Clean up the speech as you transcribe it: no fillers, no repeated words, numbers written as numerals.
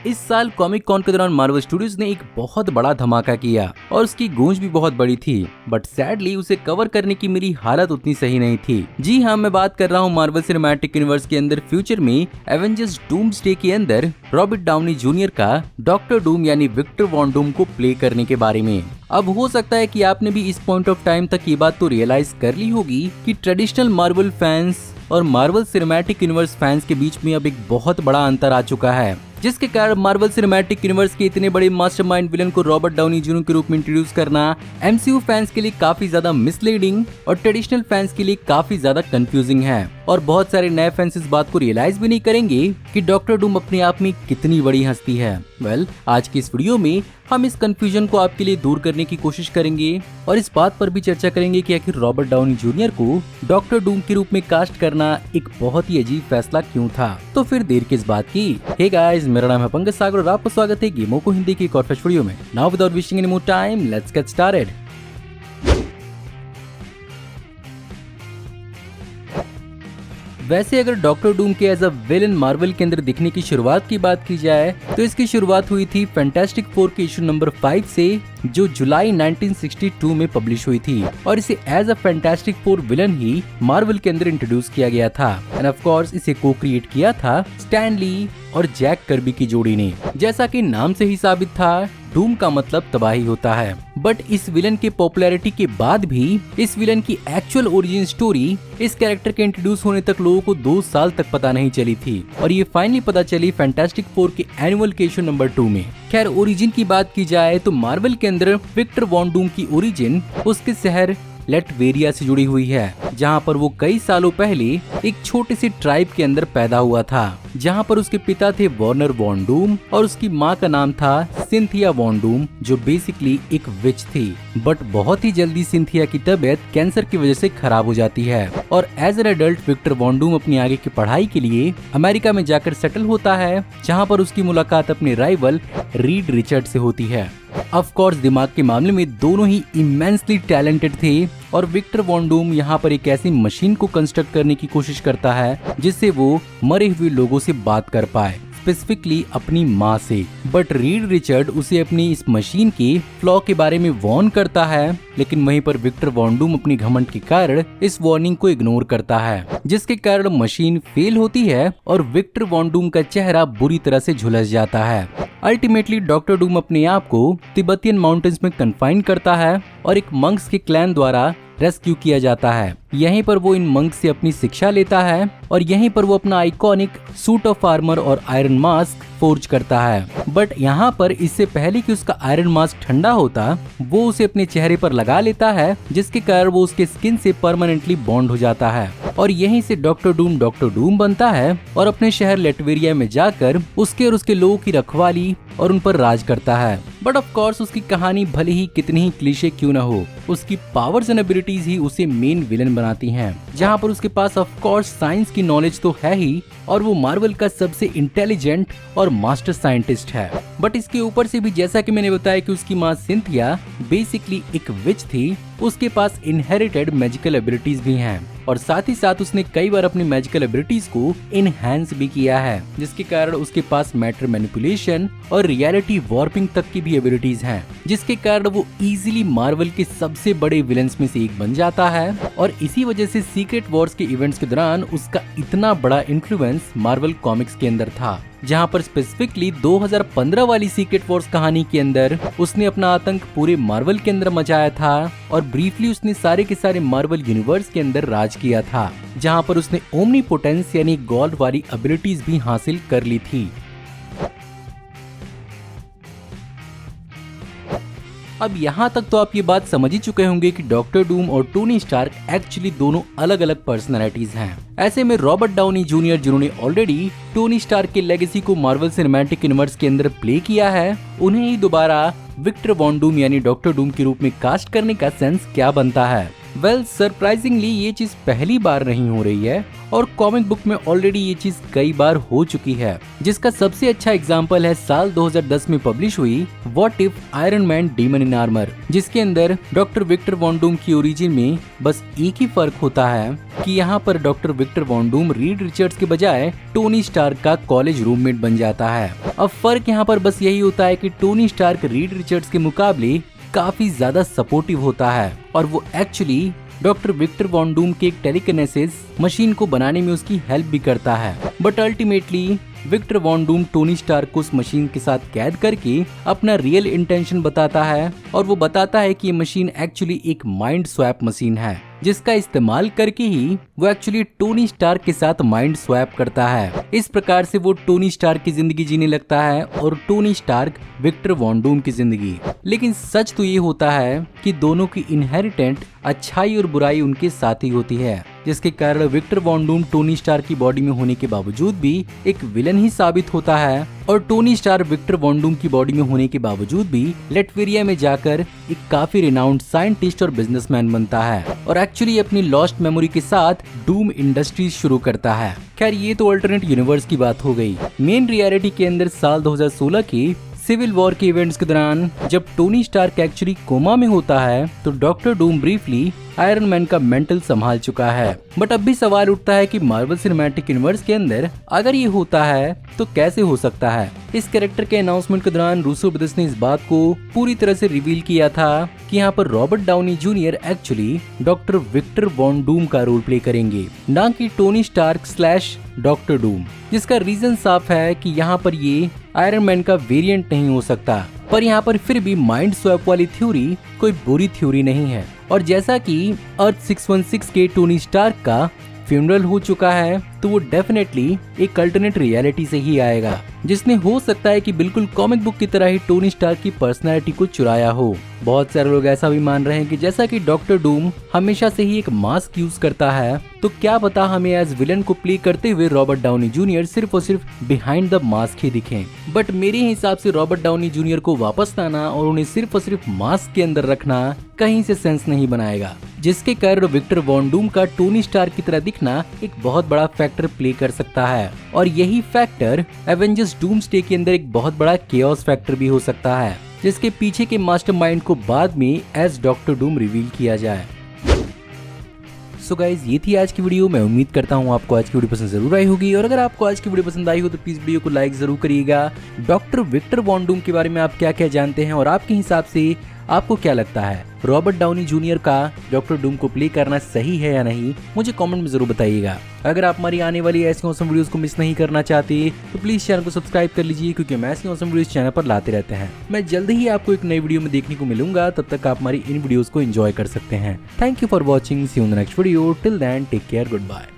इस साल comic cone के दौरान मार्वल स्टूडियोज ने एक बहुत बड़ा धमाका किया और उसकी गूंज भी बहुत बड़ी थी, बट सैडली उसे कवर करने की मेरी हालत उतनी सही नहीं थी। जी हाँ, मैं बात कर रहा हूँ मार्वल सिनेमैटिक यूनिवर्स के अंदर फ्यूचर में एवेंजर्स डूम्सडे के अंदर रॉबर्ट डाउनी जूनियर का डॉक्टर डूम यानी विक्टर वॉन डूम को प्ले करने के बारे में। अब हो सकता है कि आपने भी इस पॉइंट ऑफ टाइम तक ये बात तो रियलाइज कर ली होगी कि ट्रेडिशनल मार्वल फैंस और मार्वल सिनेमैटिक यूनिवर्स फैंस के बीच में अब एक बहुत बड़ा अंतर आ चुका है, जिसके कारण मार्वल सिनेमैटिक यूनिवर्स के इतने बड़े मास्टरमाइंड विलन को रॉबर्ट डाउनी जूनियर के रूप में इंट्रोड्यूस करना एमसीयू फैंस के लिए काफी ज्यादा मिसलीडिंग और ट्रेडिशनल फैंस के लिए काफी ज्यादा कंफ्यूजिंग है। और बहुत सारे नए फैंस इस बात को रियलाइज भी नहीं करेंगे कि डॉक्टर डूम अपने आप में कितनी बड़ी हस्ती है। आज की इस वीडियो में हम इस कंफ्यूजन को आपके लिए दूर करने की कोशिश करेंगे और इस बात पर भी चर्चा करेंगे कि आखिर रॉबर्ट डाउनी जूनियर को डॉक्टर डूम के रूप में कास्ट करना एक बहुत ही अजीब फैसला क्यों था। तो फिर देर किस बात की। हे गाइस, मेरा नाम है पंकज सागर और आपका स्वागत है गेमों को हिंदी की एक और फ्रेश वीडियो में। Now without wasting any more time, let's get started. वैसे अगर डॉक्टर डूम के एज अ विलन मार्वल के अंदर दिखने की शुरुआत की बात की जाए तो इसकी शुरुआत हुई थी फैंटास्टिक फोर के इशू नंबर 5 से, जो जुलाई 1962 में पब्लिश हुई थी और इसे as a fantastic four villain ही मार्वल के अंदर इंट्रोड्यूस किया गया था। एंड ऑफ कोर्स इसे को क्रिएट किया था स्टैन ली और जैक कर्बी की जोड़ी ने। जैसा कि नाम से ही साबित था, डूम का मतलब तबाही होता है, बट इस विलन के पॉपुलैरिटी के बाद भी इस विलन की एक्चुअल ओरिजिन स्टोरी इस कैरेक्टर के इंट्रोड्यूस होने तक लोगों को 2 साल तक पता नहीं चली थी और ये फाइनली पता चली फैंटास्टिक फोर के एनुअल के इशू नंबर 2 में। खैर, ओरिजिन की बात की जाए तो मार्वल के अंदर विक्टर वॉन डूम की ओरिजिन उसके शहर लेटवेरिया से जुड़ी हुई है, जहां पर वो कई सालों पहले एक छोटे से ट्राइब के अंदर पैदा हुआ था, जहां पर उसके पिता थे वॉर्नर वॉन डूम और उसकी माँ का नाम था सिंथिया वॉन डूम, जो बेसिकली एक विच थी। बट बहुत ही जल्दी सिंथिया की तबीयत कैंसर की वजह से खराब हो जाती है और as an adult Victor von Doom अपनी आगे की पढ़ाई के लिए अमेरिका में जाकर सेटल होता है, जहाँ पर उसकी मुलाकात अपने राइवल रीड रिचर्ड से होती है। ऑफ कोर्स दिमाग के मामले में दोनों ही इमेंसली टैलेंटेड थे और विक्टर वॉन डूम यहाँ पर एक ऐसी मशीन को कंस्ट्रक्ट करने की कोशिश करता है जिससे वो मरे हुए लोगों से बात कर पाए, स्पेसिफिकली अपनी माँ से। बट रीड रिचर्ड उसे अपनी इस मशीन के फ्लॉ के बारे में वार्न करता है, लेकिन वहीं पर विक्टर वॉन डूम अपनी घमंड के कारण इस वार्निंग को इग्नोर करता है, जिसके कारण मशीन फेल होती है और विक्टर वॉन डूम का चेहरा बुरी तरह से झुलस जाता है। अल्टीमेटली डॉक्टर डूम अपने आप को तिब्बतियन माउंटेन्स में कन्फाइन करता है और एक मंक्स के क्लैन द्वारा रेस्क्यू किया जाता है। यहीं पर वो इन मंक्स से अपनी शिक्षा लेता है और यहीं पर वो अपना आइकॉनिक सूट ऑफ आर्मर और आयरन मास्क फोर्ज करता है। बट यहाँ पर इससे पहले कि उसका आयरन मास्क ठंडा होता, वो उसे अपने चेहरे पर लगा लेता है, जिसके कारण वो उसके स्किन से परमानेंटली बॉन्ड हो जाता है और यहीं से डॉक्टर डूम बनता है और अपने शहर लेटवेरिया में जाकर उसके और उसके लोगों की रखवाली और उन पर राज करता है। बट ऑफ कोर्स उसकी कहानी भले ही कितनी ही क्लीशे क्यों न हो, उसकी पावर्स एंड एबिलिटीज ही उसे मेन विलन बनाती हैं, जहां पर उसके पास ऑफ कोर्स साइंस की नॉलेज तो है ही और वो मार्वल का सबसे इंटेलिजेंट और मास्टर साइंटिस्ट है। बट इसके ऊपर से भी, जैसा कि मैंने बताया कि उसकी माँ सिंथिया बेसिकली एक विच थी, उसके पास इनहेरिटेड मैजिकल एबिलिटीज भी हैं और साथ ही साथ उसने कई बार अपनी मैजिकल एबिलिटीज को इनहैंस भी किया है, जिसके कारण उसके पास मैटर मैनिपुलेशन और रियलिटी वार्पिंग तक की भी एबिलिटीज हैं, जिसके कारण वो इजीली मार्वल के सबसे बड़े विलन्स में से एक बन जाता है। और इसी वजह से सीक्रेट वॉर्स के इवेंट्स के दौरान उसका इतना बड़ा इन्फ्लुएंस मार्वल कॉमिक्स के अंदर था, जहां पर स्पेसिफिकली 2015 वाली सीक्रेट वॉर्स कहानी के अंदर उसने अपना आतंक पूरे मार्वल के अंदर मचाया था और ब्रीफली उसने सारे के सारे मार्वल यूनिवर्स के अंदर राज किया था, जहां पर उसने ओमनीपोटेंस यानी गॉड वाली एबिलिटीज भी हासिल कर ली थी। अब यहाँ तक तो आप ये बात समझ ही चुके होंगे कि डॉक्टर डूम और टोनी स्टार्क एक्चुअली दोनों अलग अलग पर्सनैलिटीज हैं। ऐसे में रॉबर्ट डाउनी जूनियर, जिन्होंने ऑलरेडी टोनी स्टार्क के लेगेसी को मार्वल सिनेमैटिक यूनिवर्स के अंदर प्ले किया है, उन्हें ही दोबारा विक्टर वॉन डूम यानी डॉक्टर डूम के रूप में कास्ट करने का सेंस क्या बनता है। वेल सरप्राइजिंगली ये चीज पहली बार नहीं हो रही है और कॉमिक बुक में ऑलरेडी ये चीज कई बार हो चुकी है, जिसका सबसे अच्छा एग्जांपल है साल 2010 में पब्लिश हुई what if iron man demon in armour, जिसके अंदर डॉक्टर विक्टर वॉन डूम की ओरिजिन में बस एक ही फर्क होता है कि यहाँ पर doctor Victor von Doom Reed Richards के बजाय टोनी स्टार्क का कॉलेज रूममेट बन जाता है। अब फर्क यहाँ पर बस यही होता है कि टोनी स्टार्क रीड रिचर्ड्स के मुकाबले काफी ज्यादा सपोर्टिव होता है और वो actually doctor Victor von Doom के एक टेलीकिनेसिस मशीन को बनाने में उसकी हेल्प भी करता है। But ultimately Victor von Doom Tony Stark को उस मशीन के साथ कैद करके अपना रियल इंटेंशन बताता है और वो बताता है कि ये मशीन एक्चुअली एक माइंड स्वैप मशीन है, जिसका इस्तेमाल करके ही वो एक्चुअली टोनी स्टार्क के साथ माइंड स्वैप करता है। इस प्रकार से वो टोनी स्टार्क की जिंदगी जीने लगता है और Tony Stark Victor von Doom की जिंदगी। लेकिन सच तो ये होता है कि दोनों की इनहेरिटेंट अच्छाई और बुराई उनके साथ ही होती है, जिसके कारण Victor von Doom Tony Stark की बॉडी में होने के बावजूद भी एक विलन ही साबित होता है और Tony Stark Victor von Doom की बॉडी में होने के बावजूद भी लेटवेरिया में जाकर एक काफी रिनाउंड साइंटिस्ट और बिजनेसमैन बनता है और एक्चुअली अपनी लॉस्ट मेमोरी के साथ डूम इंडस्ट्रीज शुरू करता है। खैर ये तो अल्टरनेट यूनिवर्स की बात हो गई। मेन रियलिटी के अंदर साल 2016 की सिविल वॉर के इवेंट्स के दौरान जब टोनी स्टार्क एक्चुअली कोमा में होता है तो doctor Doom briefly iron man का मेंटल संभाल चुका है। बट अब भी सवाल उठता है कि मार्वल सिनेमैटिक यूनिवर्स के अंदर अगर ये होता है तो कैसे हो सकता है। इस कैरेक्टर के अनाउंसमेंट के दौरान रूसो ब्रदर्स ने इस बात को पूरी तरह से रिवील किया था कि यहाँ पर Robert Downey Junior actually doctor Victor von Doom का रोल प्ले करेंगे, ना कि टोनी स्टार्क / डॉक्टर डूम, जिसका रीजन साफ है कि यहाँ पर ये आयरन मैन का वेरिएंट नहीं हो सकता। पर यहाँ पर फिर भी माइंड स्वैप वाली थ्योरी कोई बुरी थ्योरी नहीं है और जैसा कि अर्थ 616 के टोनी स्टार्क का फ्यूनरल हो चुका है तो वो डेफिनेटली एक अल्टरनेट रियलिटी से ही आएगा, जिसने हो सकता है कि बिल्कुल कॉमिक बुक की तरह ही टोनी स्टार्क की पर्सनैलिटी को चुराया हो। बहुत सारे लोग ऐसा भी मान रहे हैं कि जैसा कि डॉक्टर डूम हमेशा से ही एक मास्क यूज करता है तो क्या पता हमें एज विलन को प्ले करते हुए रॉबर्ट डाउनी जूनियर सिर्फ और सिर्फ बिहाइंड द मास्क ही दिखें। बट मेरे हिसाब से रॉबर्ट डाउनी जूनियर को वापस लाना और उन्हें सिर्फ और सिर्फ मास्क के अंदर रखना कहीं से सेंस नहीं बनाएगा, जिसके कारण विक्टर वॉन डूम का टोनी स्टार्क की तरह दिखना एक बहुत बड़ा फैक्टर प्ले कर सकता है और यही फैक्टर एवेंजर्स डूम्सडे के अंदर एक बहुत बड़ा केओस फैक्टर भी हो सकता है, जिसके पीछे के मास्टरमाइंड को बाद में एज डॉक्टर डूम रिवील किया जाए। सो गाइज ये थी आज की वीडियो। मैं उम्मीद करता हूँ आपको आज की वीडियो पसंद जरूर आई होगी और अगर आपको आज की वीडियो पसंद आई हो तो प्लीज वीडियो को लाइक जरूर करिएगा। डॉक्टर विक्टर वॉन डूम के बारे में आप क्या क्या जानते हैं और आपके हिसाब से आपको क्या लगता है रॉबर्ट डाउनी जूनियर का डॉक्टर डूम को प्ले करना सही है या नहीं, मुझे कमेंट में जरूर बताइएगा। अगर आप हमारी आने वाली ऐसी ऑसम वीडियोस को मिस नहीं करना चाहते तो प्लीज चैनल को सब्सक्राइब कर लीजिए, क्योंकि हम ऐसी ऑसम वीडियोस चैनल पर लाते रहते हैं। मैं जल्द ही आपको एक नई वीडियो में देखने को मिलूंगा, तब तक आप हमारी इन वीडियोस को एंजॉय कर सकते हैं। Thank you for watching, see you in the next video, till then take care, good bye.